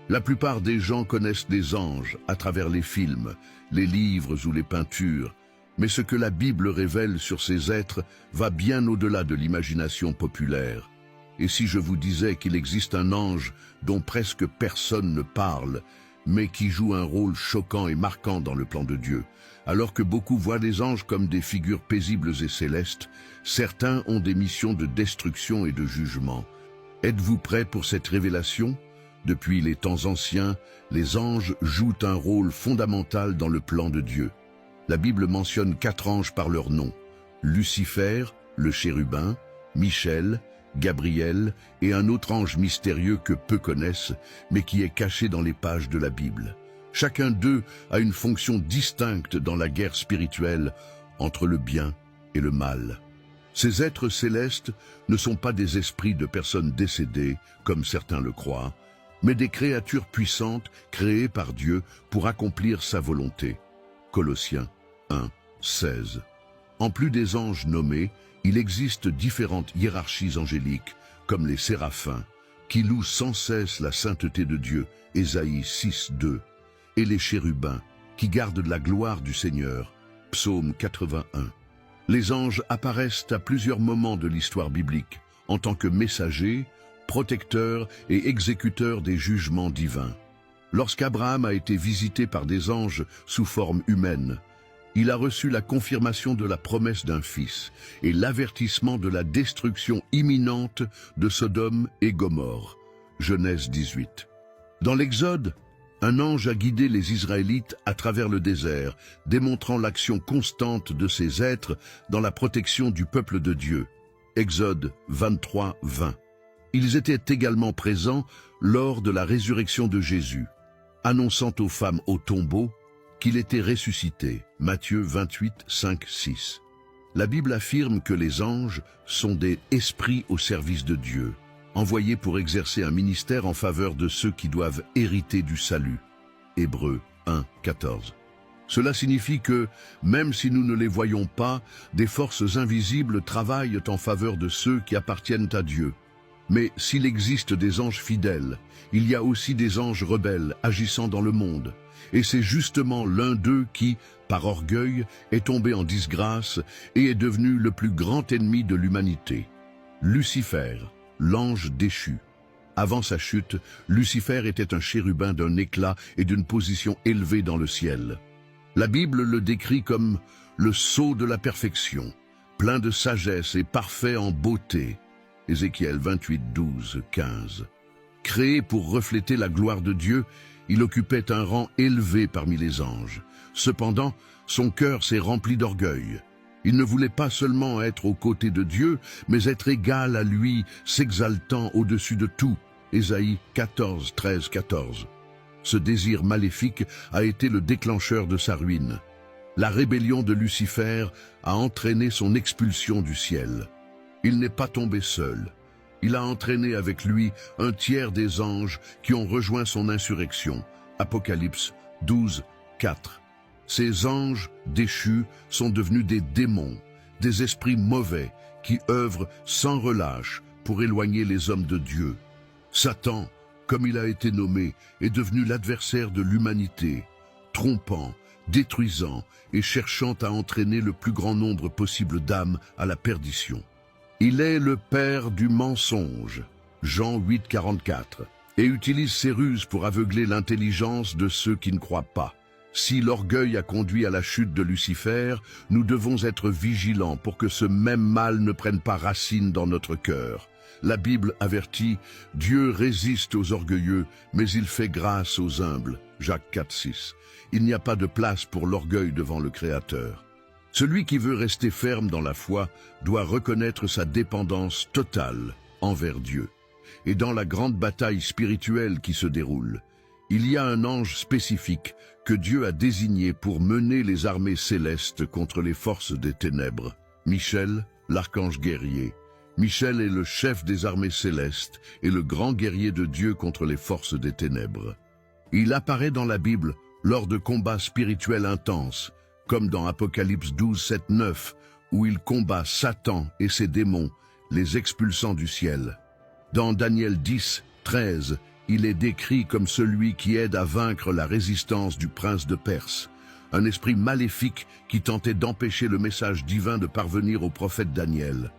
La plupart des gens connaissent des anges à travers les films, les livres ou les peintures, mais ce que la Bible révèle sur ces êtres va bien au-delà de l'imagination populaire. Et si je vous disais qu'il existe un ange dont presque personne ne parle, mais qui joue un rôle choquant et marquant dans le plan de Dieu, alors que beaucoup voient les anges comme des figures paisibles et célestes, certains ont des missions de destruction et de jugement. Êtes-vous prêts pour cette révélation ? Depuis les temps anciens, les anges jouent un rôle fondamental dans le plan de Dieu. La Bible mentionne 4 anges par leur nom: Lucifer, le chérubin, Michel, Gabriel et un autre ange mystérieux que peu connaissent, mais qui est caché dans les pages de la Bible. Chacun d'eux a une fonction distincte dans la guerre spirituelle entre le bien et le mal. Ces êtres célestes ne sont pas des esprits de personnes décédées, comme certains le croient, mais des créatures puissantes créées par Dieu pour accomplir sa volonté. Colossiens 1, 16. En plus des anges nommés, il existe différentes hiérarchies angéliques, comme les séraphins, qui louent sans cesse la sainteté de Dieu, Ésaïe 6, 2, et les chérubins, qui gardent la gloire du Seigneur, Psaume 81. Les anges apparaissent à plusieurs moments de l'histoire biblique, en tant que messagers, protecteurs et exécuteurs des jugements divins. Lorsqu'Abraham a été visité par des anges sous forme humaine, il a reçu la confirmation de la promesse d'un fils et l'avertissement de la destruction imminente de Sodome et Gomorrhe. Genèse 18. Dans l'Exode, un ange a guidé les Israélites à travers le désert, démontrant l'action constante de ces êtres dans la protection du peuple de Dieu. Exode 23, 20. Ils étaient également présents lors de la résurrection de Jésus, annonçant aux femmes au tombeau qu'il était ressuscité. Matthieu 28, 5, 6. La Bible affirme que les anges sont des esprits au service de Dieu, envoyés pour exercer un ministère en faveur de ceux qui doivent hériter du salut. Hébreux 1, 14. Cela signifie que, même si nous ne les voyons pas, des forces invisibles travaillent en faveur de ceux qui appartiennent à Dieu. Mais s'il existe des anges fidèles, il y a aussi des anges rebelles agissant dans le monde. Et c'est justement l'un d'eux qui, par orgueil, est tombé en disgrâce et est devenu le plus grand ennemi de l'humanité. Lucifer, l'ange déchu. Avant sa chute, Lucifer était un chérubin d'un éclat et d'une position élevée dans le ciel. La Bible le décrit comme le sceau de la perfection, plein de sagesse et parfait en beauté. Ézéchiel 28, 12, 15. Créé pour refléter la gloire de Dieu, il occupait un rang élevé parmi les anges. Cependant, son cœur s'est rempli d'orgueil. Il ne voulait pas seulement être aux côtés de Dieu, mais être égal à lui, s'exaltant au-dessus de tout. Ésaïe 14, 13, 14. Ce désir maléfique a été le déclencheur de sa ruine. La rébellion de Lucifer a entraîné son expulsion du ciel. Il n'est pas tombé seul. Il a entraîné avec lui un tiers des anges qui ont rejoint son insurrection. Apocalypse 12, 4. Ces anges déchus sont devenus des démons, des esprits mauvais qui œuvrent sans relâche pour éloigner les hommes de Dieu. Satan, comme il a été nommé, est devenu l'adversaire de l'humanité, trompant, détruisant et cherchant à entraîner le plus grand nombre possible d'âmes à la perdition. Il est le père du mensonge, Jean 8, 44, et utilise ses ruses pour aveugler l'intelligence de ceux qui ne croient pas. Si l'orgueil a conduit à la chute de Lucifer, nous devons être vigilants pour que ce même mal ne prenne pas racine dans notre cœur. La Bible avertit, Dieu résiste aux orgueilleux, mais il fait grâce aux humbles. Jacques 4, 6. Il n'y a pas de place pour l'orgueil devant le Créateur. Celui qui veut rester ferme dans la foi doit reconnaître sa dépendance totale envers Dieu. Et dans la grande bataille spirituelle qui se déroule, il y a un ange spécifique que Dieu a désigné pour mener les armées célestes contre les forces des ténèbres. Michel, l'archange guerrier. Michel est le chef des armées célestes et le grand guerrier de Dieu contre les forces des ténèbres. Il apparaît dans la Bible lors de combats spirituels intenses, comme dans Apocalypse 12, 7, 9, où il combat Satan et ses démons, les expulsant du ciel. Dans Daniel 10, 13, il est décrit comme celui qui aide à vaincre la résistance du prince de Perse, un esprit maléfique qui tentait d'empêcher le message divin de parvenir au prophète Daniel.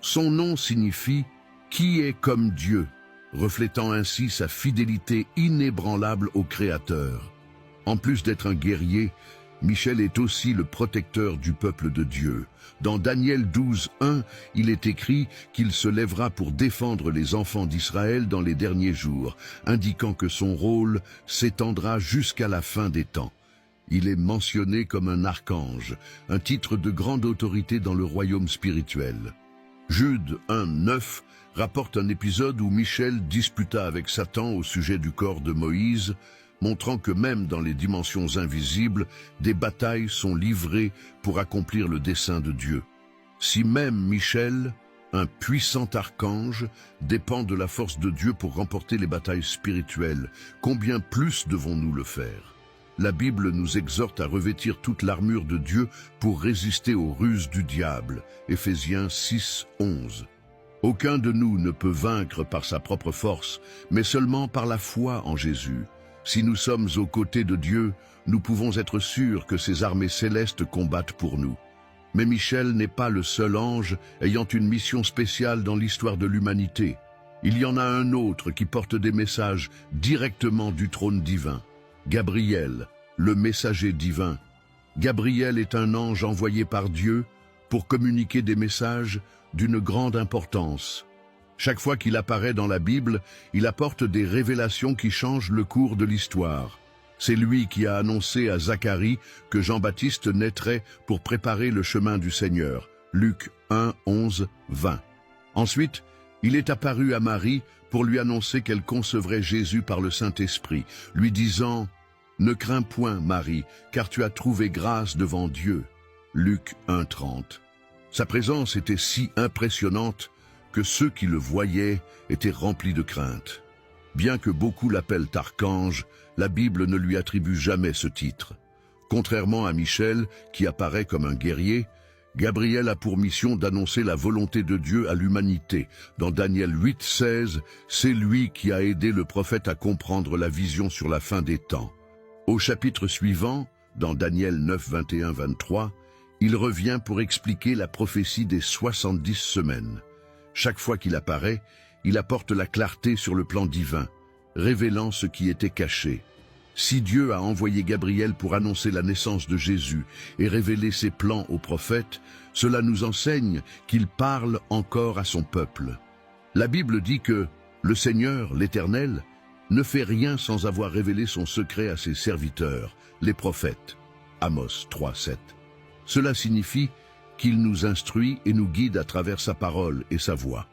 Son nom signifie « qui est comme Dieu », reflétant ainsi sa fidélité inébranlable au Créateur. En plus d'être un guerrier, Michel est aussi le protecteur du peuple de Dieu. Dans Daniel 12:1, il est écrit qu'il se lèvera pour défendre les enfants d'Israël dans les derniers jours, indiquant que son rôle s'étendra jusqu'à la fin des temps. Il est mentionné comme un archange, un titre de grande autorité dans le royaume spirituel. Jude 1:9 rapporte un épisode où Michel disputa avec Satan au sujet du corps de Moïse, montrant que même dans les dimensions invisibles, des batailles sont livrées pour accomplir le dessein de Dieu. Si même Michel, un puissant archange, dépend de la force de Dieu pour remporter les batailles spirituelles, combien plus devons-nous le faire? La Bible nous exhorte à revêtir toute l'armure de Dieu pour résister aux ruses du diable. Éphésiens 6:11. Aucun de nous ne peut vaincre par sa propre force, mais seulement par la foi en Jésus. Si nous sommes aux côtés de Dieu, nous pouvons être sûrs que ses armées célestes combattent pour nous. Mais Michel n'est pas le seul ange ayant une mission spéciale dans l'histoire de l'humanité. Il y en a un autre qui porte des messages directement du trône divin. Gabriel, le messager divin. Gabriel est un ange envoyé par Dieu pour communiquer des messages d'une grande importance. Chaque fois qu'il apparaît dans la Bible, il apporte des révélations qui changent le cours de l'histoire. C'est lui qui a annoncé à Zacharie que Jean-Baptiste naîtrait pour préparer le chemin du Seigneur. Luc 1:11-20. Ensuite, il est apparu à Marie pour lui annoncer qu'elle concevrait Jésus par le Saint-Esprit, lui disant « Ne crains point, Marie, car tu as trouvé grâce devant Dieu. » Luc 1:30. Sa présence était si impressionnante que ceux qui le voyaient étaient remplis de crainte. Bien que beaucoup l'appellent archange, la Bible ne lui attribue jamais ce titre. Contrairement à Michel, qui apparaît comme un guerrier, Gabriel a pour mission d'annoncer la volonté de Dieu à l'humanité. Dans Daniel 8:16, c'est lui qui a aidé le prophète à comprendre la vision sur la fin des temps. Au chapitre suivant, dans Daniel 9:21-23, il revient pour expliquer la prophétie des 70 semaines. Chaque fois qu'il apparaît, il apporte la clarté sur le plan divin, révélant ce qui était caché. Si Dieu a envoyé Gabriel pour annoncer la naissance de Jésus et révéler ses plans aux prophètes, cela nous enseigne qu'il parle encore à son peuple. La Bible dit que le Seigneur, l'Éternel, ne fait rien sans avoir révélé son secret à ses serviteurs, les prophètes. Amos 3:7. Cela signifie qu'il nous instruit et nous guide à travers sa parole et sa voix.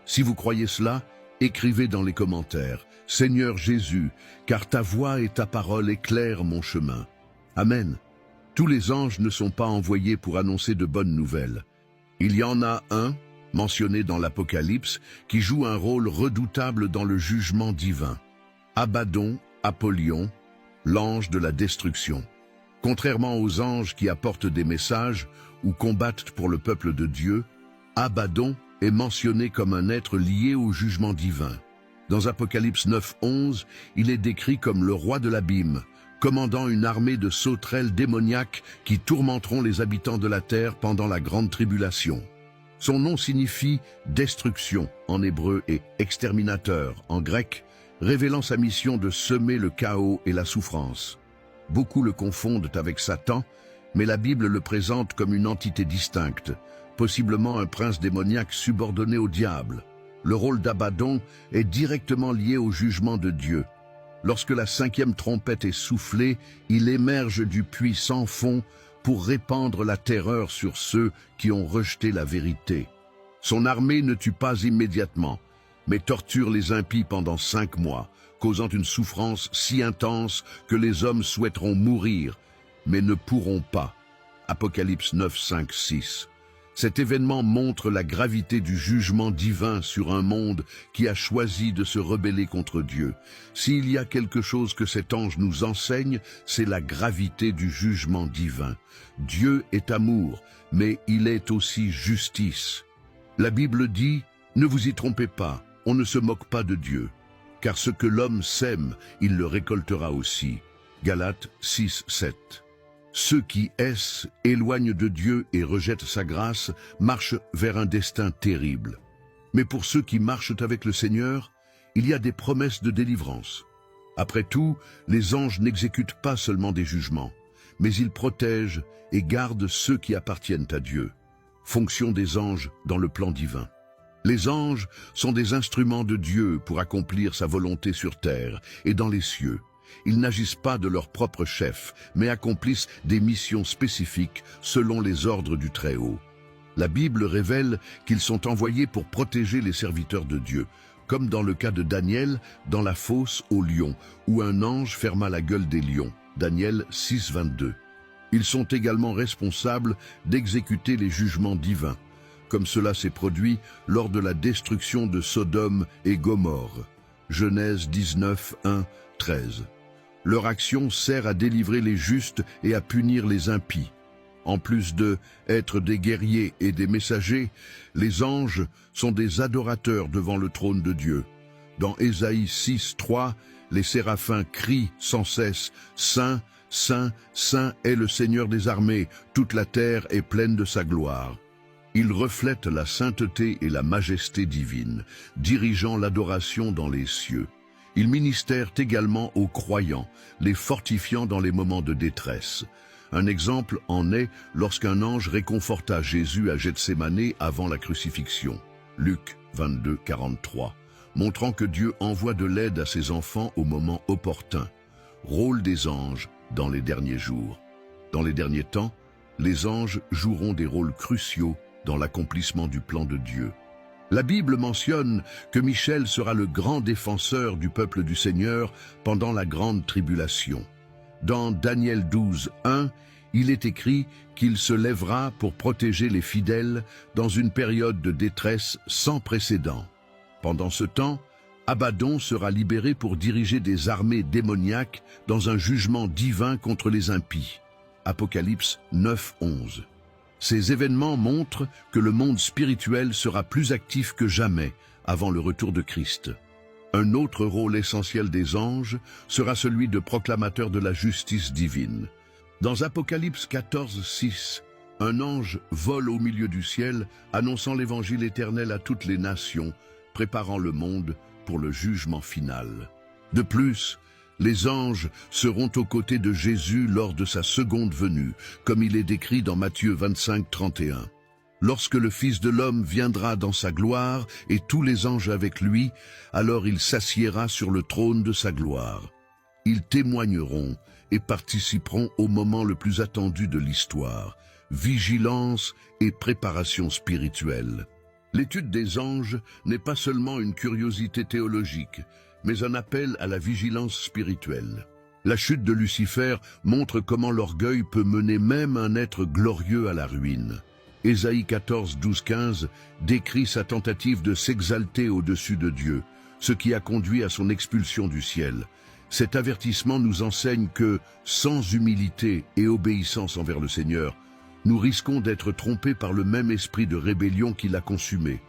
Si vous croyez cela, écrivez dans les commentaires « Seigneur Jésus, car ta voix et ta parole éclairent mon chemin. » Amen. Tous les anges ne sont pas envoyés pour annoncer de bonnes nouvelles. Il y en a un, mentionné dans l'Apocalypse, qui joue un rôle redoutable dans le jugement divin. Abaddon, Apollyon, l'ange de la destruction. Contrairement aux anges qui apportent des messages ou combattent pour le peuple de Dieu, Abaddon est mentionné comme un être lié au jugement divin. Dans Apocalypse 9:11, il est décrit comme le roi de l'abîme, commandant une armée de sauterelles démoniaques qui tourmenteront les habitants de la terre pendant la grande tribulation. Son nom signifie « destruction » en hébreu et « exterminateur » en grec, révélant sa mission de semer le chaos et la souffrance. Beaucoup le confondent avec Satan, mais la Bible le présente comme une entité distincte, possiblement un prince démoniaque subordonné au diable. Le rôle d'Abaddon est directement lié au jugement de Dieu. Lorsque la 5e trompette est soufflée, il émerge du puits sans fond pour répandre la terreur sur ceux qui ont rejeté la vérité. Son armée ne tue pas immédiatement, mais torture les impies pendant 5 mois, causant une souffrance si intense que les hommes souhaiteront mourir, mais ne pourront pas. Apocalypse 9:5-6. Cet événement montre la gravité du jugement divin sur un monde qui a choisi de se rebeller contre Dieu. S'il y a quelque chose que cet ange nous enseigne, c'est la gravité du jugement divin. Dieu est amour, mais il est aussi justice. La Bible dit « Ne vous y trompez pas, on ne se moque pas de Dieu ». car ce que l'homme sème, il le récoltera aussi. Galates 6, 7. Ceux qui haissent, éloignent de Dieu et rejettent sa grâce, marchent vers un destin terrible. Mais pour ceux qui marchent avec le Seigneur, il y a des promesses de délivrance. Après tout, les anges n'exécutent pas seulement des jugements, mais ils protègent et gardent ceux qui appartiennent à Dieu. Fonction des anges dans le plan divin. Les anges sont des instruments de Dieu pour accomplir sa volonté sur terre et dans les cieux. Ils n'agissent pas de leur propre chef, mais accomplissent des missions spécifiques selon les ordres du Très-Haut. La Bible révèle qu'ils sont envoyés pour protéger les serviteurs de Dieu, comme dans le cas de Daniel dans la fosse aux lions, où un ange ferma la gueule des lions. Daniel 6, 22. Ils sont également responsables d'exécuter les jugements divins, comme cela s'est produit lors de la destruction de Sodome et Gomorrhe. Genèse 19, 1, 13. Leur action sert à délivrer les justes et à punir les impies. En plus de être des guerriers et des messagers, les anges sont des adorateurs devant le trône de Dieu. Dans Ésaïe 6, 3, les séraphins crient sans cesse « Saint, Saint, Saint est le Seigneur des armées, toute la terre est pleine de sa gloire ». Ils reflètent la sainteté et la majesté divine, dirigeant l'adoration dans les cieux. Ils ministèrent également aux croyants, les fortifiant dans les moments de détresse. Un exemple en est lorsqu'un ange réconforta Jésus à Gethsémanée avant la crucifixion. Luc 22, 43, montrant que Dieu envoie de l'aide à ses enfants au moment opportun. Rôle des anges dans les derniers jours. Dans les derniers temps, les anges joueront des rôles cruciaux dans l'accomplissement du plan de Dieu. La Bible mentionne que Michel sera le grand défenseur du peuple du Seigneur pendant la grande tribulation. Dans Daniel 12, 1, il est écrit qu'il se lèvera pour protéger les fidèles dans une période de détresse sans précédent. Pendant ce temps, Abaddon sera libéré pour diriger des armées démoniaques dans un jugement divin contre les impies. Apocalypse 9, 11. Ces événements montrent que le monde spirituel sera plus actif que jamais avant le retour de Christ. Un autre rôle essentiel des anges sera celui de proclamateur de la justice divine. Dans Apocalypse 14, 6, un ange vole au milieu du ciel, annonçant l'évangile éternel à toutes les nations, préparant le monde pour le jugement final. De plus, les anges seront aux côtés de Jésus lors de sa seconde venue, comme il est décrit dans Matthieu 25, 31. Lorsque le Fils de l'homme viendra dans sa gloire et tous les anges avec lui, alors il s'assiera sur le trône de sa gloire. Ils témoigneront et participeront au moment le plus attendu de l'histoire, vigilance et préparation spirituelle. L'étude des anges n'est pas seulement une curiosité théologique, mais un appel à la vigilance spirituelle. La chute de Lucifer montre comment l'orgueil peut mener même un être glorieux à la ruine. Ésaïe 14, 12, 15 décrit sa tentative de s'exalter au-dessus de Dieu, ce qui a conduit à son expulsion du ciel. Cet avertissement nous enseigne que, sans humilité et obéissance envers le Seigneur, nous risquons d'être trompés par le même esprit de rébellion qui l'a consumé.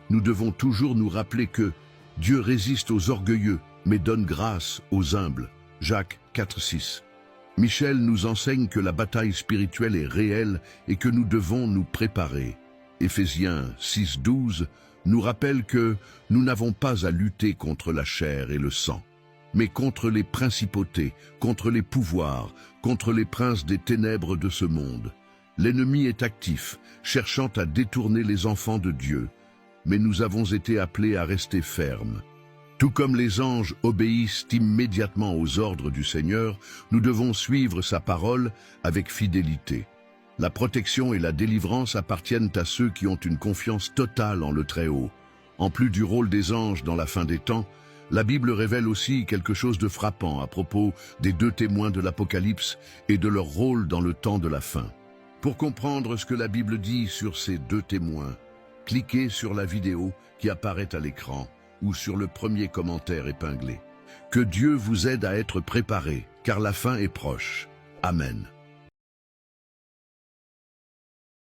Nous devons toujours nous rappeler que Dieu résiste aux orgueilleux, mais donne grâce aux humbles. Jacques 4, 6. Michel nous enseigne que la bataille spirituelle est réelle et que nous devons nous préparer. Éphésiens 6, 12 nous rappelle que nous n'avons pas à lutter contre la chair et le sang, mais contre les principautés, contre les pouvoirs, contre les princes des ténèbres de ce monde. L'ennemi est actif, cherchant à détourner les enfants de Dieu, mais nous avons été appelés à rester fermes. Tout comme les anges obéissent immédiatement aux ordres du Seigneur, nous devons suivre sa parole avec fidélité. La protection et la délivrance appartiennent à ceux qui ont une confiance totale en le Très-Haut. En plus du rôle des anges dans la fin des temps, la Bible révèle aussi quelque chose de frappant à propos des 2 témoins de l'Apocalypse et de leur rôle dans le temps de la fin. Pour comprendre ce que la Bible dit sur ces 2 témoins, cliquez sur la vidéo qui apparaît à l'écran ou sur le premier commentaire épinglé. Que Dieu vous aide à être préparés, car la fin est proche. Amen.